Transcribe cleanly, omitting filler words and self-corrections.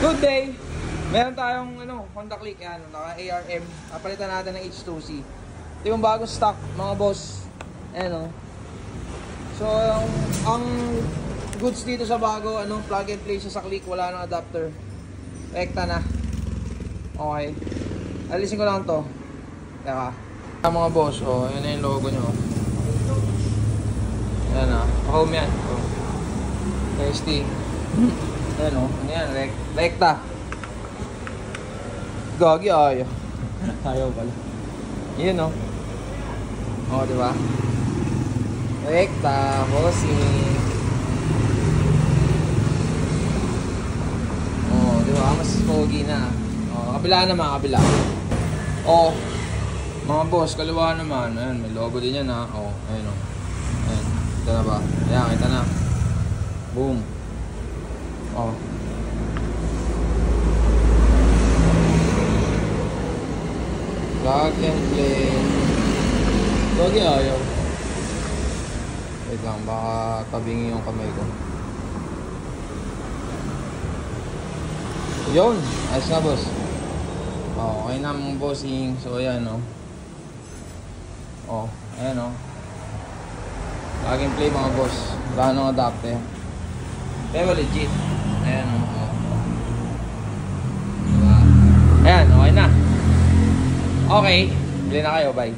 Good day! Meron tayong Honda Click, yan, naka ARM. Papalitan natin ng H2C. Ito yung bagong stock, mga boss. Ayan, so, ang goods dito sa bago, plug and play siya sa Click, wala nang adapter. Rekta na. Okay. Alisin ko lang to. Teka. Mga boss, yun na yung logo nyo. Ayan home yan. ST. Ayan ano yan, rekta. Gagi ayaw. Ayaw pala. Yun diba? Rekta, bossing. Diba? Mas pogi na. Kabila naman, kabila. Mga boss, kaliwa naman. Ayan, may logo din yan ayun Ayan, kita na ba? Ayan, kita na. Boom. Plug and play. Gagi ayaw. Wait lang, baka tabingi yung kamay ko. Yun, ayos na boss. Okay na mga bossing. So ayan ayan plug and play mga boss. Wala nang adapter. Pero legit. Ayan diba? Ayan, okay na. Okay, bili na kayo, bye.